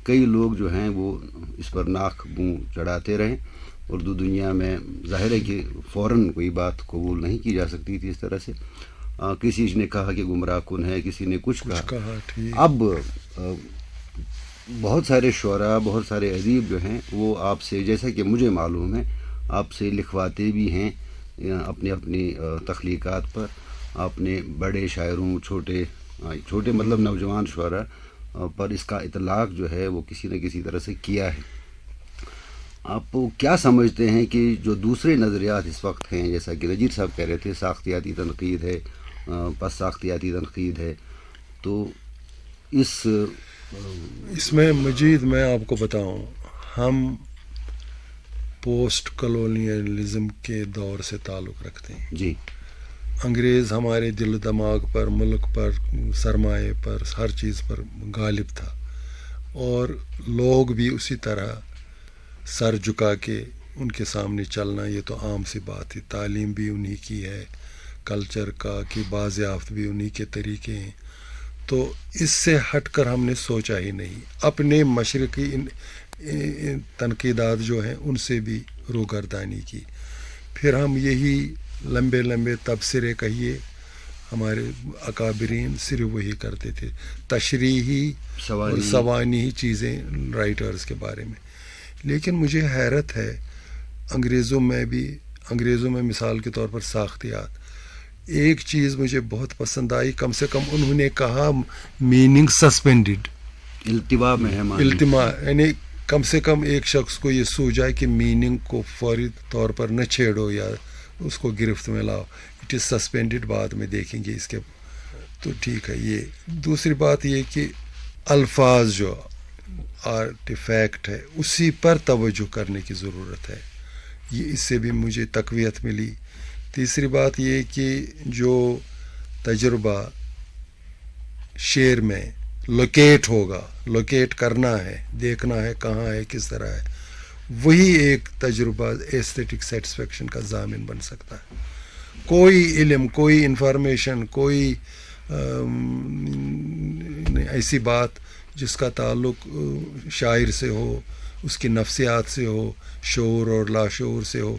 کئی لوگ جو ہیں وہ اس پر ناک منہ چڑھاتے رہے. اردو دنیا میں ظاہر ہے کہ فوراً کوئی بات قبول نہیں کی جا سکتی تھی اس طرح سے. کسی نے کہا کہ گمراہ کن ہے, کسی نے کچھ کہا. اب بہت سارے شعراء, بہت سارے ادیب جو ہیں وہ آپ سے, جیسا کہ مجھے معلوم ہے, آپ سے لکھواتے بھی ہیں اپنی اپنی تخلیقات پر. آپ نے بڑے شاعروں, چھوٹے مطلب نوجوان شعراء پر اس کا اطلاق جو ہے وہ کسی نہ کسی طرح سے کیا ہے. آپ کیا سمجھتے ہیں کہ جو دوسرے نظریات اس وقت ہیں, جیسا کہ نذیر صاحب کہہ رہے تھے, ساختیاتی تنقید ہے, پس ساختیاتی تنقید ہے, تو اس میں مزید میں آپ کو بتاؤں, ہم پوسٹ کلونیلزم کے دور سے تعلق رکھتے ہیں. جی. انگریز ہمارے دل و دماغ پر, ملک پر, سرمایے پر, ہر چیز پر غالب تھا, اور لوگ بھی اسی طرح سر جھکا کے ان کے سامنے چلنا یہ تو عام سی بات تھی. تعلیم بھی انہی کی ہے, کلچر کا کی بازیافت بھی انہی کے طریقے ہیں. تو اس سے ہٹ کر ہم نے سوچا ہی نہیں. اپنے مشرقی تنقیدات جو ہیں ان سے بھی روگردانی کی. پھر ہم یہی لمبے لمبے تبصرے کہیے, ہمارے اکابرین صرف وہی کرتے تھے, تشریحی اور سوانحی چیزیں رائٹرز کے بارے میں. لیکن مجھے حیرت ہے, انگریزوں میں مثال کے طور پر ساختیات, ایک چیز مجھے بہت پسند آئی, کم سے کم انہوں نے کہا میننگ سسپینڈڈ, التوا میں ہے, التما, یعنی کم سے کم ایک شخص کو یہ سوچا کہ میننگ کو فوری طور پر نہ چھیڑو یا اس کو گرفت میں لاؤ, اٹ از سسپینڈڈ, بعد میں دیکھیں گے اس کے. تو ٹھیک ہے. یہ دوسری بات یہ کہ الفاظ جو آرٹیفیکٹ ہے اسی پر توجہ کرنے کی ضرورت ہے, یہ اس سے بھی مجھے تقویت ملی. تیسری بات یہ کہ جو تجربہ شعر میں لوکیٹ کرنا ہے, دیکھنا ہے کہاں ہے, کس طرح ہے, وہی ایک تجربہ ایستھیٹک سیٹسفیکشن کا ضامن بن سکتا ہے. کوئی علم, کوئی انفارمیشن, کوئی ایسی بات جس کا تعلق شاعر سے ہو, اس کی نفسیات سے ہو, شعور اور لاشعور سے ہو,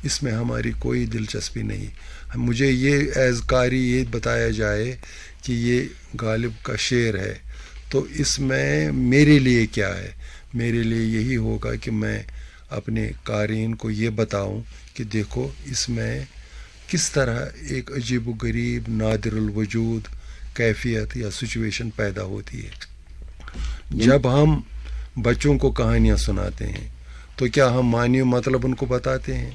اس میں ہماری کوئی دلچسپی نہیں. مجھے یہ ایز قاری یہ بتایا جائے کہ یہ غالب کا شعر ہے, تو اس میں میرے لیے کیا ہے. میرے لیے یہی ہوگا کہ میں اپنے قارئین کو یہ بتاؤں کہ دیکھو اس میں کس طرح ایک عجیب و غریب نادر الوجود کیفیت یا سچویشن پیدا ہوتی ہے. جب ہم بچوں کو کہانیاں سناتے ہیں تو کیا ہم معنی و مطلب ان کو بتاتے ہیں؟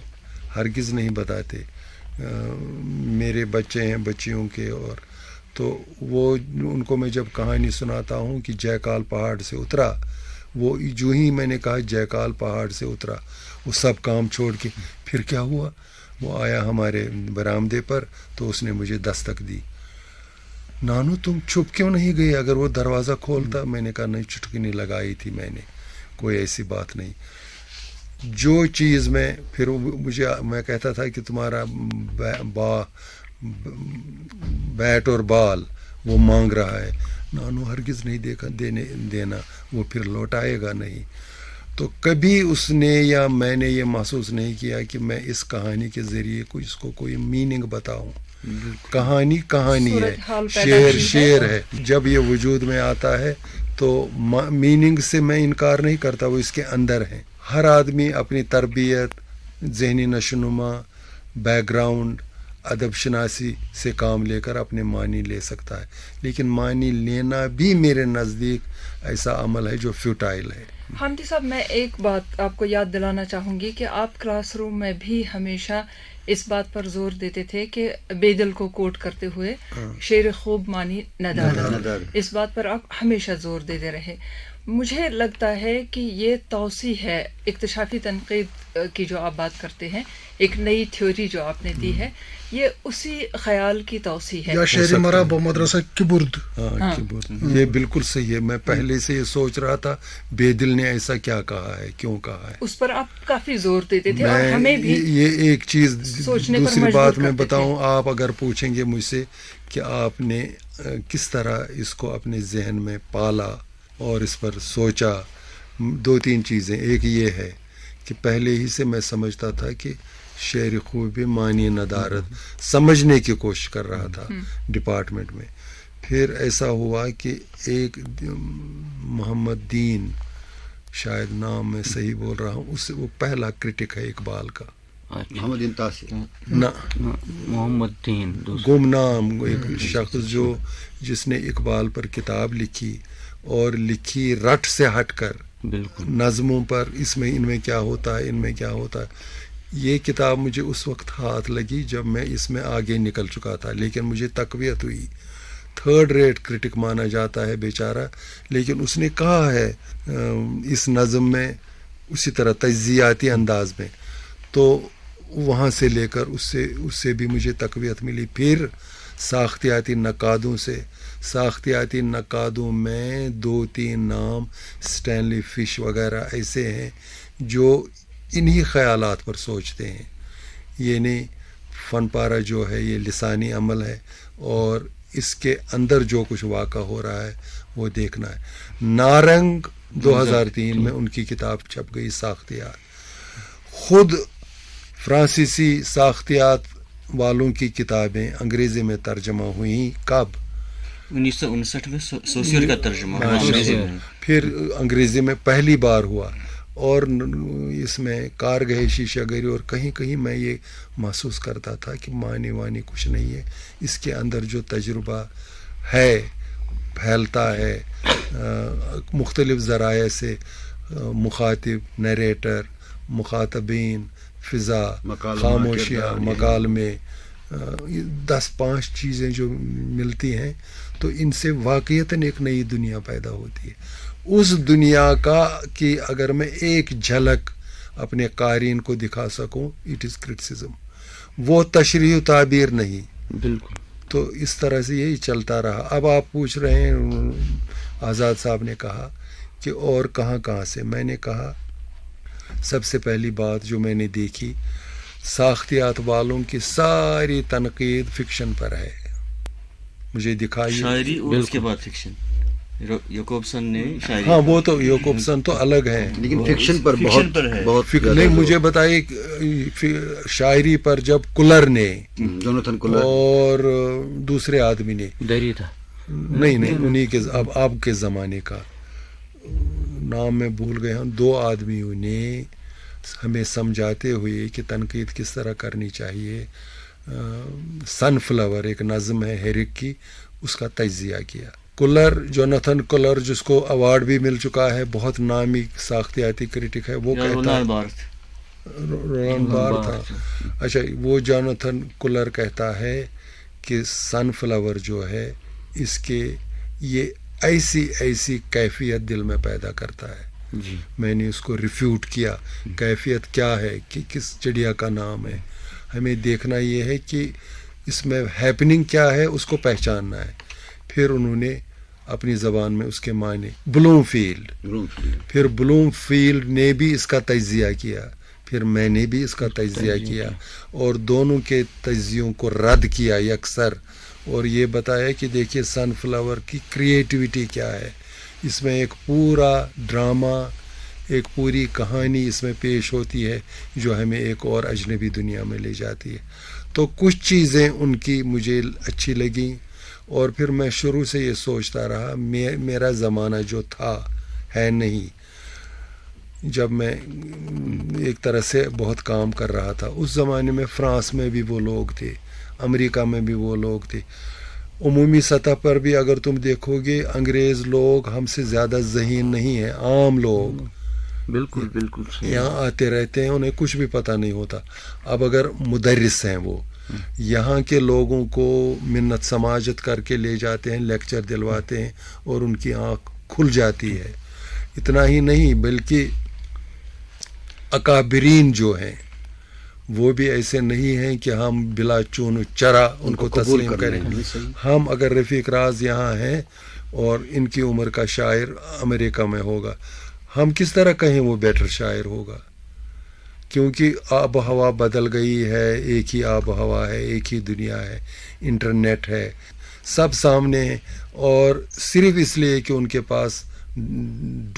ہرگز نہیں بتاتے. میرے بچے ہیں, بچیوں کے, اور تو وہ ان کو میں جب کہانی سناتا ہوں کہ جے کال پہاڑ سے اترا, وہ جو ہی میں نے کہا جے کال پہاڑ سے اترا, وہ سب کام چھوڑ کے پھر کیا ہوا, وہ آیا ہمارے برآمدے پر تو اس نے مجھے دستک دی. نانو تم چھپ کیوں نہیں گئے, اگر وہ دروازہ کھولتا. میں نے کہا نہیں, چٹکنی لگائی تھی میں نے, کوئی ایسی بات نہیں. جو چیز میں پھر میں کہتا تھا کہ تمہارا بیٹ اور بال وہ مانگ رہا ہے, نانو ہرگز نہیں دینا, وہ پھر لوٹائے گا نہیں. تو کبھی اس نے یا میں نے یہ محسوس نہیں کیا کہ میں اس کہانی کے ذریعے اس کو کوئی میننگ بتاؤں. کہانی ہے, شعر ہے. جب یہ وجود میں آتا ہے تو میننگ سے میں انکار نہیں کرتا, وہ اس کے اندر ہے. ہر آدمی اپنی تربیت, ذہنی نشوونما, بیک گراؤنڈ, ادب شناسی سے کام لے کر اپنے معنی لے سکتا ہے, لیکن معنی لینا بھی میرے نزدیک ایسا عمل ہے جو فیوٹائل ہے. حامدی صاحب, میں ایک بات آپ کو یاد دلانا چاہوں گی کہ آپ کلاس روم میں بھی ہمیشہ اس بات پر زور دیتے تھے کہ بیدل کو کوٹ کرتے ہوئے شعر خوب مانی ندارد, اس بات پر آپ ہمیشہ زور دیتے رہے. مجھے لگتا ہے کہ یہ توسیع ہے اکتشافی تنقید کی جو آپ بات کرتے ہیں, ایک نئی تھیوری جو آپ نے دی ہے, یہ اسی خیال کی توسیع ہے. یا شعر مرا با مدرسہ کبرد. یہ بالکل صحیح ہے. میں پہلے سے یہ سوچ رہا تھا بیدل نے ایسا کیا کہا ہے, کیوں کہا ہے, اس پر آپ کافی زور دیتے تھے. اور ہمیں بھی یہ ایک چیز دوسری بات میں بتاؤں, آپ اگر پوچھیں گے مجھ سے کہ آپ نے کس طرح اس کو اپنے ذہن میں پالا اور اس پر سوچا. 2-3 چیزیں. ایک یہ ہے کہ پہلے ہی سے میں سمجھتا تھا کہ شعر خوبی معنی ندارت سمجھنے کی کوشش کر رہا تھا ڈپارٹمنٹ میں. پھر ایسا ہوا کہ ایک محمد دین، شاید نام میں صحیح بول رہا ہوں، اس سے وہ پہلا کرٹک ہے اقبال کا. محمد انتاسی نہ، محمد دین گمنام ایک شخص جس نے اقبال پر کتاب لکھی، اور لکھی رٹ سے ہٹ کر، بالکل نظموں پر، ان میں کیا ہوتا ہے، ان میں کیا ہوتا ہے. یہ کتاب مجھے اس وقت ہاتھ لگی جب میں اس میں آگے نکل چکا تھا، لیکن مجھے تقویت ہوئی. 3rd ریٹ کرٹک مانا جاتا ہے بیچارہ، لیکن اس نے کہا ہے اس نظم میں اسی طرح تجزیاتی انداز میں، تو وہاں سے لے کر اس سے بھی مجھے تقویت ملی. پھر ساختیاتی نقادوں میں 2-3 نام اسٹینلی فش وغیرہ ایسے ہیں جو انہی خیالات پر سوچتے ہیں. یعنی فن پارہ جو ہے یہ لسانی عمل ہے، اور اس کے اندر جو کچھ واقع ہو رہا ہے وہ دیکھنا ہے. نارنگ 2003 میں ان کی کتاب چھپ گئی ساختیات. خود فرانسیسی ساختیات والوں کی کتابیں انگریزی میں ترجمہ ہوئیں. کب؟ 1959 میں سوسیول کا ترجمہ انگریزی میں. پھر انگریزی میں پہلی بار ہوا، اور اس میں کارگہ شیشہ گری، اور کہیں کہیں میں یہ محسوس کرتا تھا کہ معنی کچھ نہیں ہے. اس کے اندر جو تجربہ ہے پھیلتا ہے مختلف ذرائع سے، مخاطب، نیریٹر، مخاطبین، فضا، خاموشیاں، مکالمے، 10-5 چیزیں جو ملتی ہیں، تو ان سے واقعتاً ایک نئی دنیا پیدا ہوتی ہے. اس دنیا کی اگر میں ایک جھلک اپنے قارئین کو دکھا سکوں، اٹ از کرٹیسزم. وہ تشریح و تعبیر نہیں. بالکل. تو اس طرح سے یہی چلتا رہا. اب آپ پوچھ رہے ہیں، آزاد صاحب نے کہا کہ اور کہاں سے. میں نے کہا سب سے پہلی بات جو میں نے دیکھی، ساختیات والوں کی ساری تنقید فکشن پر ہے. مجھے دکھائی شاعری اور اس کے بعد فکشن. یوکوبسن نے شاعری، ہاں وہ تو یوکوبسن تو الگ ہیں، لیکن فکشن پر بہت نہیں. مجھے بتائیے شاعری پر جب کلر نے، جوناتھن کلر اور دوسرے آدمی نے، دیریتا، نہیں انہی کے اب کے زمانے کا نام میں بھول گئے ہوں، 2 آدمیوں نے ہمیں سمجھاتے ہوئے کہ تنقید کس طرح کرنی چاہیے. سن فلاور ایک نظم ہے ہیرک کی، اس کا تجزیہ کیا. کلر، جوناتھن کلر، جس کو ایوارڈ بھی مل چکا ہے، بہت نامی ساختیاتی کرٹک ہے، وہ کہتا ہے، رولان بار تھا. اچھا، وہ جوناتھن کلر کہتا ہے کہ سن فلاور جو ہے اس کے یہ ایسی کیفیت دل میں پیدا کرتا ہے. میں نے اس کو ریفیوٹ کیا. کیفیت کیا ہے کہ کس چڑیا کا نام ہے. ہمیں دیکھنا یہ ہے کہ اس میں ہیپننگ کیا ہے، اس کو پہچاننا ہے. پھر انہوں نے اپنی زبان میں اس کے معنی، بلوم فیلڈ نے بھی اس کا تجزیہ کیا، پھر میں نے بھی اس کا تجزیہ کیا، اور دونوں کے تجزیوں کو رد کیا یکسر، اور یہ بتایا کہ دیکھیے سن فلاور کی کریٹیوٹی کیا ہے. اس میں ایک پورا ڈرامہ، ایک پوری کہانی اس میں پیش ہوتی ہے جو ہمیں ایک اور اجنبی دنیا میں لے جاتی ہے. تو کچھ چیزیں ان کی مجھے اچھی لگیں، اور پھر میں شروع سے یہ سوچتا رہا، میرا زمانہ جو تھا ہے نہیں. جب میں ایک طرح سے بہت کام کر رہا تھا اس زمانے میں، فرانس میں بھی وہ لوگ تھے، امریکہ میں بھی وہ لوگ تھے. عمومی سطح پر بھی اگر تم دیکھو گے، انگریز لوگ ہم سے زیادہ ذہین نہیں ہیں. عام لوگ بالکل یہاں آتے رہتے ہیں، انہیں کچھ بھی پتہ نہیں ہوتا. اب اگر مدرس ہیں، وہ یہاں کے لوگوں کو منت سماجت کر کے لے جاتے ہیں، لیکچر دلواتے ہیں، اور ان کی آنکھ کھل جاتی ہے. اتنا ہی نہیں بلکہ اکابرین جو ہیں وہ بھی ایسے نہیں ہیں کہ ہم بلا چون و چرا ان کو تسلیم کریں. ہم اگر رفیق راز یہاں ہیں اور ان کی عمر کا شاعر امریکہ میں ہوگا، ہم کس طرح کہیں وہ بیٹر شاعر ہوگا؟ کیونکہ آب و ہوا بدل گئی ہے. ایک ہی آب و ہوا ہے، ایک ہی دنیا ہے، انٹرنیٹ ہے، سب سامنے ہیں، اور صرف اس لیے کہ ان کے پاس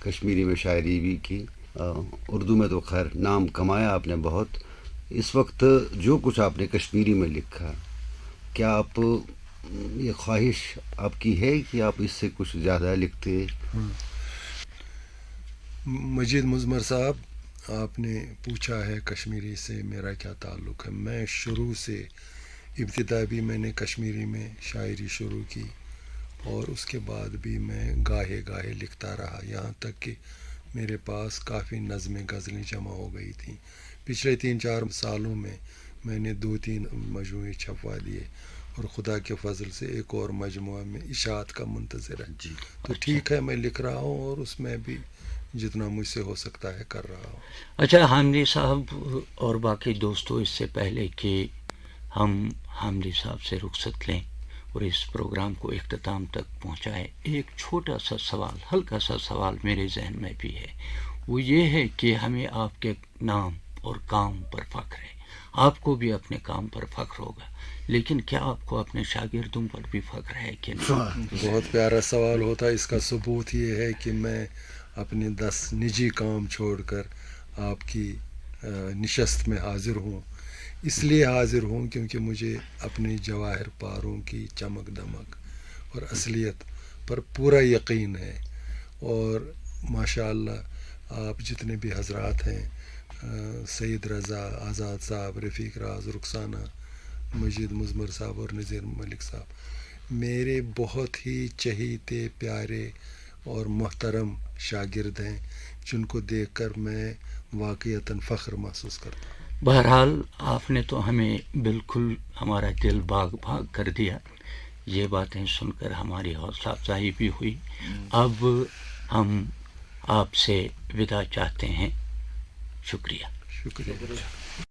کشمیری میں شاعری بھی کی، اردو میں تو خیر نام کمایا آپ نے بہت. اس وقت جو کچھ آپ نے کشمیری میں لکھا، کیا آپ یہ خواہش آپ کی ہے کہ آپ اس سے کچھ زیادہ لکھتے؟ مجید مزمر صاحب، آپ نے پوچھا ہے کشمیری سے میرا کیا تعلق ہے. میں شروع سے ابتدا بھی میں نے کشمیری میں شاعری شروع کی، اور اس کے بعد بھی میں گاہے گاہے لکھتا رہا، یہاں تک کہ میرے پاس کافی نظمیں غزلیں جمع ہو گئی تھیں. پچھلے 3-4 سالوں میں میں نے 2-3 مجموعے چھپوا دیے، اور خدا کے فضل سے ایک اور مجموعہ میں اشاعت کا منتظر ہے. تو ٹھیک ہے، میں لکھ رہا ہوں، اور اس میں بھی جتنا مجھ سے ہو سکتا ہے کر رہا ہوں. اچھا حامدی صاحب اور باقی دوستوں، اس سے پہلے کہ ہم حامدی صاحب سے رخصت لیں اور اس پروگرام کو اختتام تک پہنچائیں، ایک چھوٹا سا سوال، ہلکا سا سوال میرے ذہن میں بھی ہے. وہ یہ ہے کہ ہمیں آپ کے نام اور کام پر فخر ہے، آپ کو بھی اپنے کام پر فخر ہوگا، لیکن کیا آپ کو اپنے شاگردوں پر بھی فخر ہے کہ نہیں؟ بہت پیارا سوال ہوتا ہے. اس کا ثبوت یہ ہے کہ میں اپنے 10 نجی کام چھوڑ کر آپ کی نشست میں حاضر ہوں. اس لیے حاضر ہوں کیونکہ مجھے اپنے جواہر پاروں کی چمک دمک اور اصلیت پر پورا یقین ہے. اور ماشاء اللہ آپ جتنے بھی حضرات ہیں، سید رضا، آزاد صاحب، رفیق راز، رخسانہ، مجید مزمر صاحب اور نذیر ملک صاحب، میرے بہت ہی چہیتے، پیارے اور محترم شاگرد ہیں، جن کو دیکھ کر میں واقعتاً فخر محسوس کرتا ہوں. بہرحال آپ نے تو ہمیں بالکل ہمارا دل باغ باغ کر دیا. یہ باتیں سن کر ہماری حوصلہ افزائی بھی ہوئی. اب ہم آپ سے وداع چاہتے ہیں. شکریہ. شکریہ.